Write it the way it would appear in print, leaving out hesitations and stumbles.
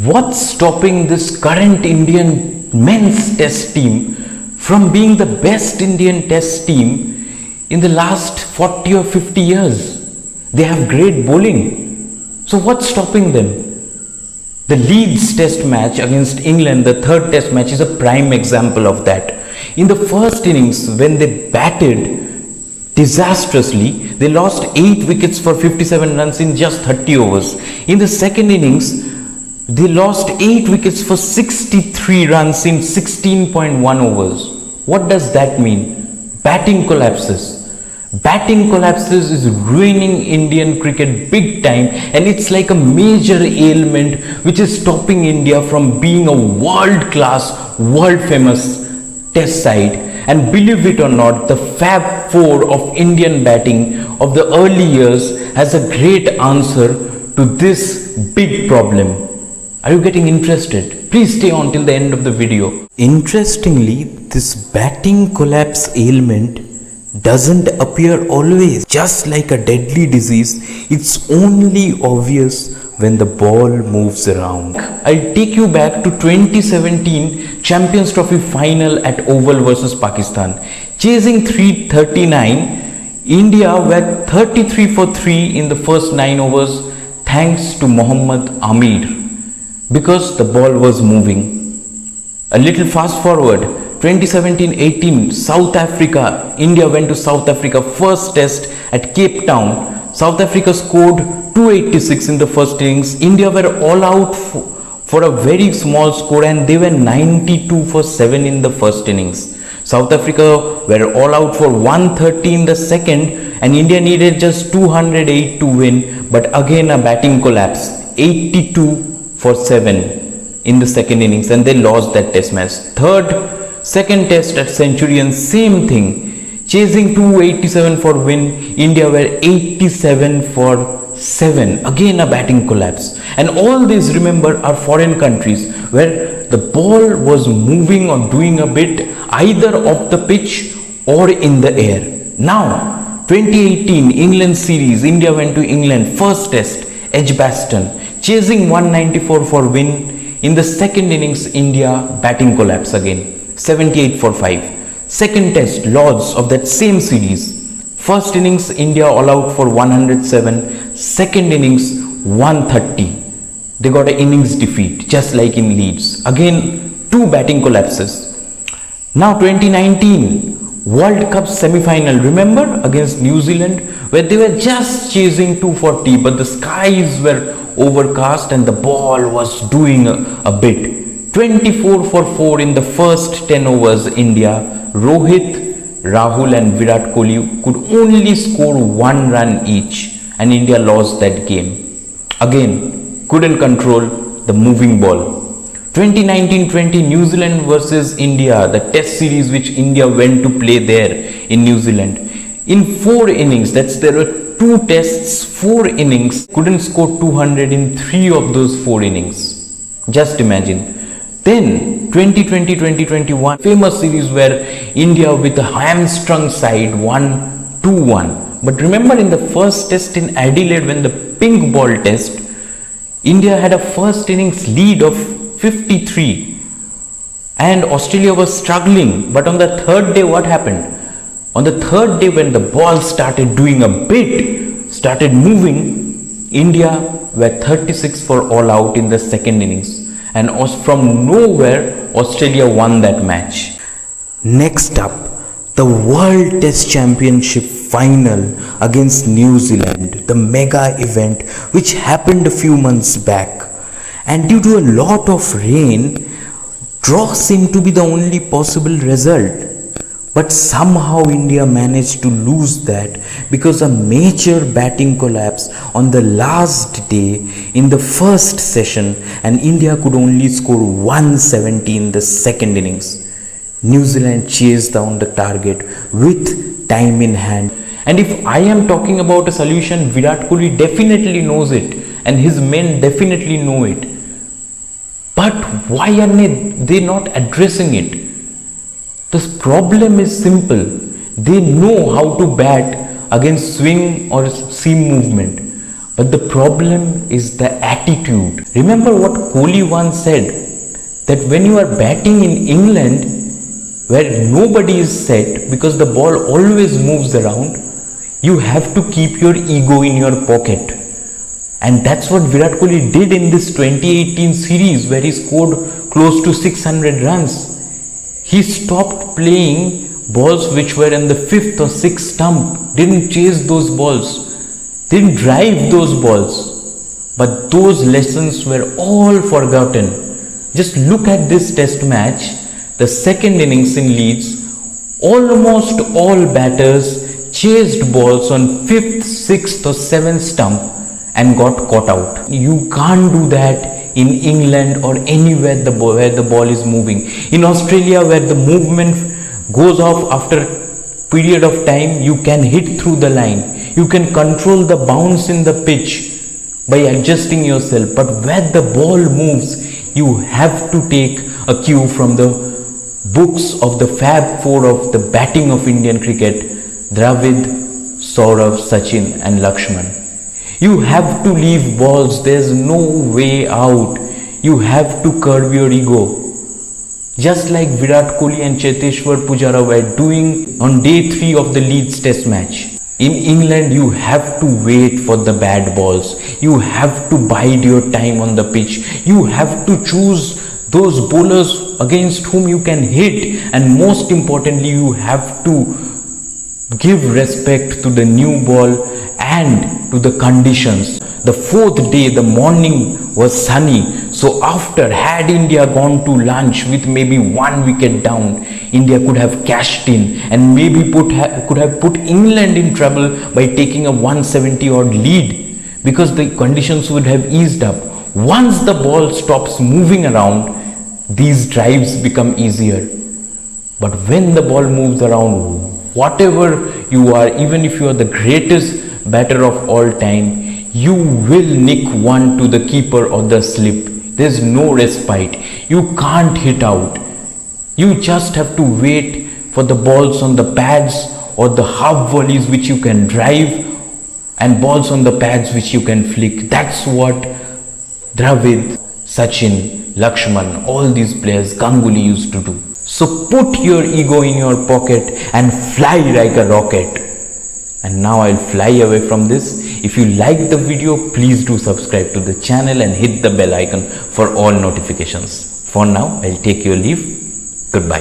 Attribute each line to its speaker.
Speaker 1: What's stopping this current Indian men's test team from being the best Indian test team in the last 40 or 50 years? They have great bowling. So what's stopping them? The Leeds test match against England, the third test match, is a prime example of that. In the first innings, when they batted disastrously, they lost 8 wickets for 57 runs in just 30 overs. In the second innings, they lost 8 wickets for 63 runs in 16.1 overs. What does that mean? Batting collapses. Batting collapses is ruining Indian cricket big time, and it's like a major ailment which is stopping India from being a world-class, world-famous test side. And believe it or not, the FAB 4 of Indian batting of the early years has a great answer to this big problem. Are you getting interested? Please stay on till the end of the video. Interestingly, this batting collapse ailment doesn't appear always. Just like a deadly disease, it's only obvious when the ball moves around. I'll take you back to 2017 Champions Trophy final at Oval versus Pakistan. Chasing 339, India were 33 for 3 in the first 9 overs thanks to Mohammad Amir, because the ball was moving. A little fast forward, 2017-18 South Africa, India went to South Africa first test at Cape Town. South Africa scored 286 in the first innings. India were all out for a very small score, and they were 92 for 7 in the first innings. South Africa were all out for 130 in the second, and India needed just 208 to win, but again a batting collapse, 82 for 7 in the second innings, and they lost that test match. Second test at Centurion, same thing, chasing 287 for win. India were 87 for 7, again a batting collapse. And all these, remember, are foreign countries where the ball was moving or doing a bit either off the pitch or in the air. Now 2018 England series, India went to England first test, EDGBASTON, chasing 194 for win. In the second innings, India batting collapse again, 78 for 5. Second test, Lords of that same series. First innings, India all out for 107. Second innings, 130. They got an innings defeat, just like in Leeds. Again, 2 batting collapses. Now 2019 World Cup semi-final, remember, against New Zealand, where they were just chasing 240, but the skies were overcast and the ball was doing a bit. 24 for 4 in the first 10 overs. India, Rohit, Rahul and Virat Kohli could only score 1 run each, and India lost that game. Again, couldn't control the moving ball. 2019-20 New Zealand versus India, the test series which India went to play there in New Zealand. In 4 innings, there were 2 tests, 4 innings, couldn't score 200 in 3 of those 4 innings. Just imagine. Then 2020-2021 famous series where India with a hamstrung side won 2-1. But remember, in the first test in Adelaide, when the pink ball test, India had a first innings lead of 53 and Australia was struggling. But on the third day, what happened? On the third day, when the ball started doing a bit, started moving, India were 36 for all out in the second innings, and from nowhere Australia won that match. Next up, the World Test Championship final against New Zealand, the mega event which happened a few months back. And due to a lot of rain, draw seemed to be the only possible result. But somehow India managed to lose that because a major batting collapse on the last day in the first session, and India could only score 170 in the second innings. New Zealand chased down the target with time in hand. And if I am talking about a solution, Virat Kohli definitely knows it and his men definitely know it. But why are they not addressing it? The problem is simple. They know how to bat against swing or seam movement, But the problem is the attitude. Remember what Kohli once said, that when you are batting in England, where nobody is set because the ball always moves around, you have to keep your ego in your pocket. And that's what Virat Kohli did in this 2018 series, where he scored close to 600 runs. He stopped playing balls which were in the 5th or 6th stump, didn't chase those balls, didn't drive those balls. But those lessons were all forgotten. Just look at this test match, the second innings in Leeds, almost all batters chased balls on 5th, 6th or 7th stump and got caught out. You can't do that in England or anywhere where the ball is moving. In Australia, where the movement goes off after period of time, you can hit through the line. You can control the bounce in the pitch by adjusting yourself. But where the ball moves, you have to take a cue from the books of the FAB 4 of the batting of Indian cricket, Dravid, Saurav, Sachin and Lakshman. You have to leave balls, there's no way out. You have to curb your ego. Just like Virat Kohli and Cheteshwar Pujara were doing on day 3 of the Leeds test match. In England, you have to wait for the bad balls. You have to bide your time on the pitch. You have to choose those bowlers against whom you can hit. And most importantly, you have to give respect to the new ball and to the conditions. The 4th day, the morning was sunny. So after, had India gone to lunch with maybe 1 wicket down, India could have cashed in and maybe could have put England in trouble by taking a 170 odd lead, because the conditions would have eased up. Once the ball stops moving around, these drives become easier. But when the ball moves around, whatever you are, even if you are the greatest batter of all time, you will nick one to the keeper or the slip. There's no respite. You can't hit out. You just have to wait for the balls on the pads or the half volleys which you can drive, and balls on the pads which you can flick. That's what Dravid, Sachin, Lakshman, all these players, Ganguly used to do. So put your ego in your pocket and fly like a rocket. And now I'll fly away from this. If you like the video, please do subscribe to the channel and hit the bell icon for all notifications. For now, I'll take your leave. Goodbye.